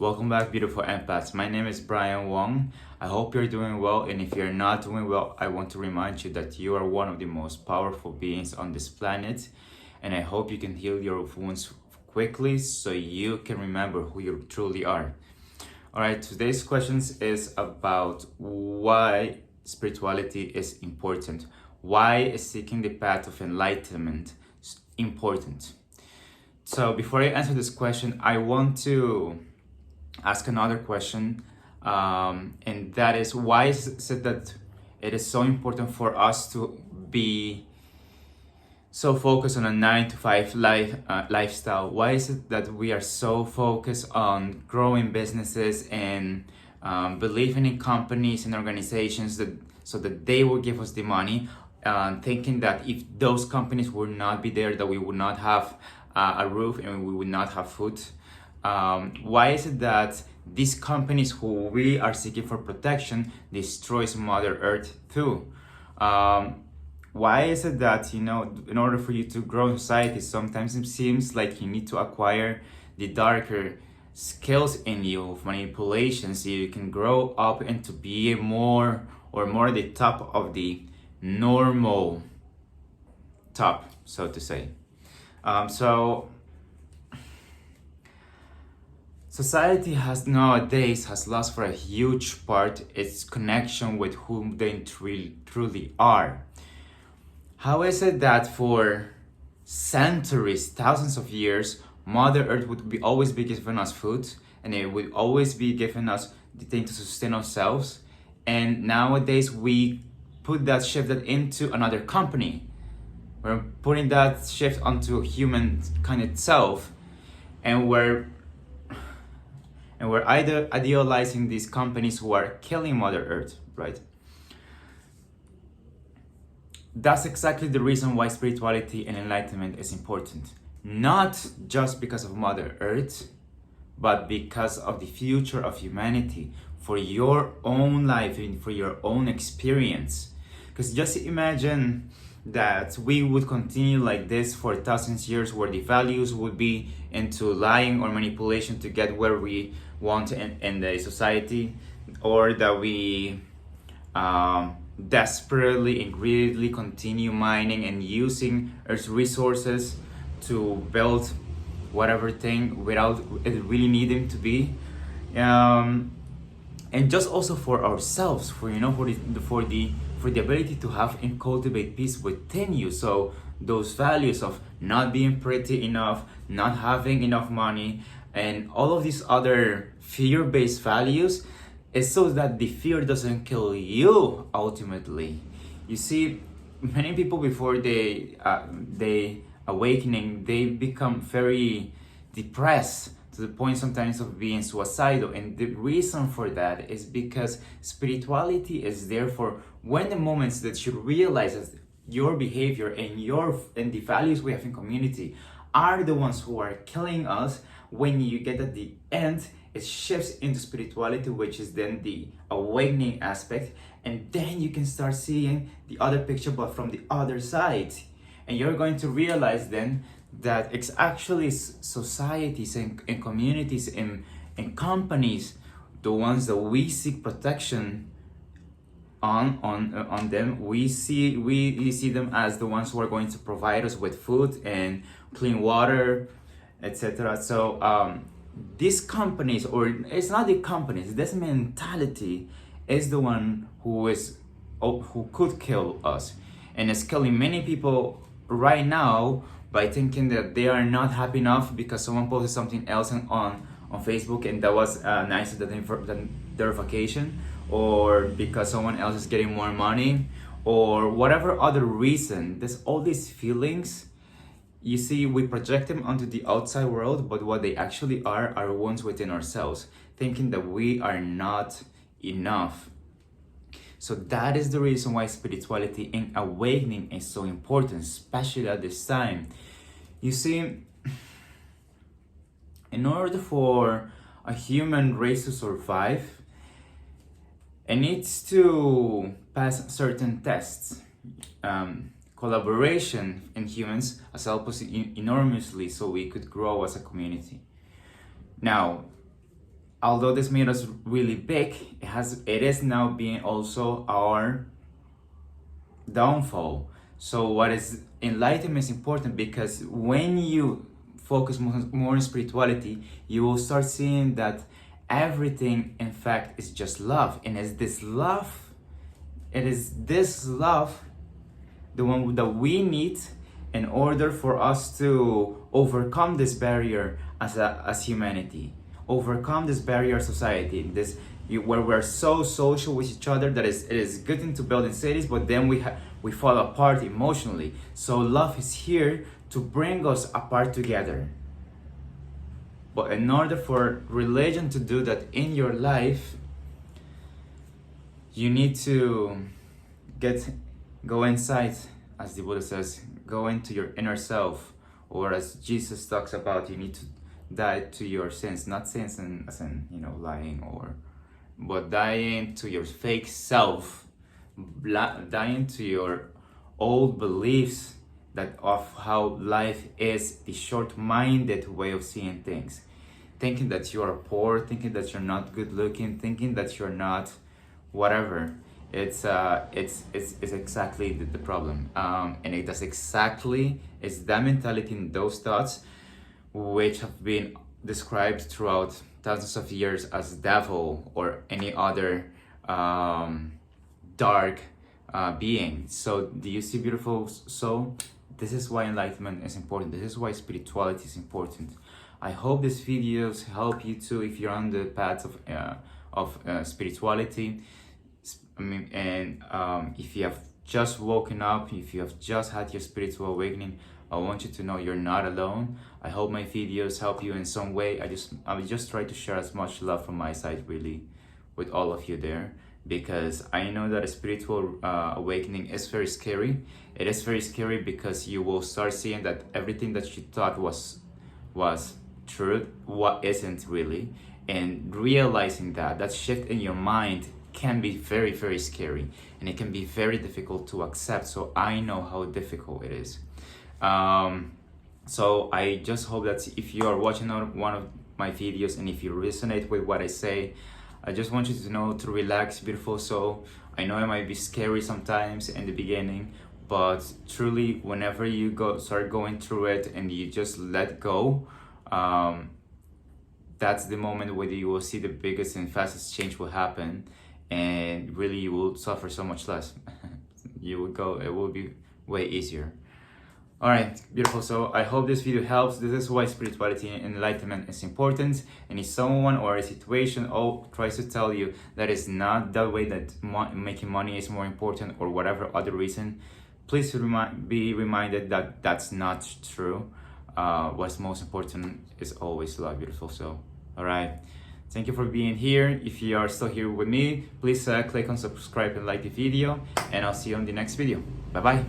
Welcome back, beautiful empaths. My name is Brian Wong. I hope you're doing well, and if you're not doing well, I want to remind you that you are one of the most powerful beings on this planet, and I hope you can heal your wounds quickly so you can remember who you truly are. All right, today's questions is about why spirituality is important. Why is seeking the path of enlightenment important? So before I answer this question, I want to ask another question, and that is, why is it that it is so important for us to be so focused on a 9 to 5 lifestyle? Why is it that we are so focused on growing businesses and believing in companies and organizations that so that they will give us the money, thinking that if those companies would not be there, that we would not have a roof and we would not have food? Why is it that these companies who we are seeking for protection destroys Mother Earth too? Why is it that, in order for you to grow in society, sometimes it seems like you need to acquire the darker skills in you of manipulation so you can grow up and to be more the top of the normal top, so to say. Society nowadays has lost for a huge part its connection with whom they truly are. How is it that for centuries, thousands of years, Mother Earth would always be giving us food, and it would always be giving us the thing to sustain ourselves, and nowadays we put that shift into another company. We're putting that shift onto humankind itself, and we're either idealizing these companies who are killing Mother Earth, right? That's exactly the reason why spirituality and enlightenment is important. Not just because of Mother Earth, but because of the future of humanity, for your own life and for your own experience. Because just imagine that we would continue like this for thousands of years, where the values would be into lying or manipulation to get where we want in the society, or that we desperately and greedily continue mining and using Earth's resources to build whatever thing without it really needing to be, and just also for ourselves, for the ability to have and cultivate peace within you. So those values of not being pretty enough, not having enough money, and all of these other fear-based values, is so that the fear doesn't kill you ultimately. You see, many people before they awakening, they become very depressed to the point sometimes of being suicidal, and the reason for that is because spirituality is there for when the moments that you realize that your behavior and the values we have in community are the ones who are killing us. When you get at the end, it shifts into spirituality, which is then the awakening aspect, and then you can start seeing the other picture but from the other side, and you're going to realize then that it's actually societies and communities and companies, the ones that we seek protection on them. We see them as the ones who are going to provide us with food and clean water, etc. So these companies, or it's not the companies, this mentality is the one who could kill us, and is killing many people right now by thinking that they are not happy enough because someone posted something else on Facebook, and that was nicer than their vacation, or because someone else is getting more money, or whatever other reason. There's all these feelings. You see, we project them onto the outside world, but what they actually are wounds within ourselves, thinking that we are not enough. So that is the reason why spirituality and awakening is so important, especially at this time. You see, in order for a human race to survive, it needs to pass certain tests. Collaboration in humans has helped us enormously so we could grow as a community. Now, although this made us really big, it is now being also our downfall. So what is enlightenment is important, because when you focus more on spirituality, you will start seeing that everything in fact is just love. And it is this love, the one that we need in order for us to overcome this barrier as humanity, overcome this barrier of society, where we're so social with each other that it is good thing to build in cities, but then we fall apart emotionally. So love is here to bring us apart together. But in order for religion to do that in your life, you need to go inside, as the Buddha says, go into your inner self, or as Jesus talks about, you need to die to your sins, not sins as in lying, but dying to your fake self, dying to your old beliefs of how life is, the short-minded way of seeing things, thinking that you are poor, thinking that you're not good looking, thinking that you're not whatever. It's exactly the problem, and it's that mentality and those thoughts which have been described throughout thousands of years as devil or any other dark being. So do you see, beautiful soul? This is why enlightenment is important. This is why spirituality is important. I hope these videos help you too if you're on the path of spirituality. If you have just woken up, if you have just had your spiritual awakening, I want you to know you're not alone. I hope my videos help you in some way. I will just try to share as much love from my side, really, with all of you there, because I know that a spiritual awakening is very scary. It is very scary because you will start seeing that everything that you thought was truth, what isn't really, and realizing that shift in your mind can be very, very scary, and it can be very difficult to accept. So I know how difficult it is. So I just hope that if you are watching one of my videos and if you resonate with what I say, I just want you to know to relax, beautiful soul. I know it might be scary sometimes in the beginning, but truly whenever you start going through it and you just let go, that's the moment where you will see the biggest and fastest change will happen, and really you will suffer so much less. It will be way easier. Alright, beautiful. So I hope this video helps. This is why spirituality and enlightenment is important. And if someone or a situation tries to tell you that it's not that way, that making money is more important or whatever other reason, please be reminded that that's not true. What's most important is always love, beautiful soul. Alright, thank you for being here. If you are still here with me, please click on subscribe and like the video, and I'll see you on the next video. Bye bye.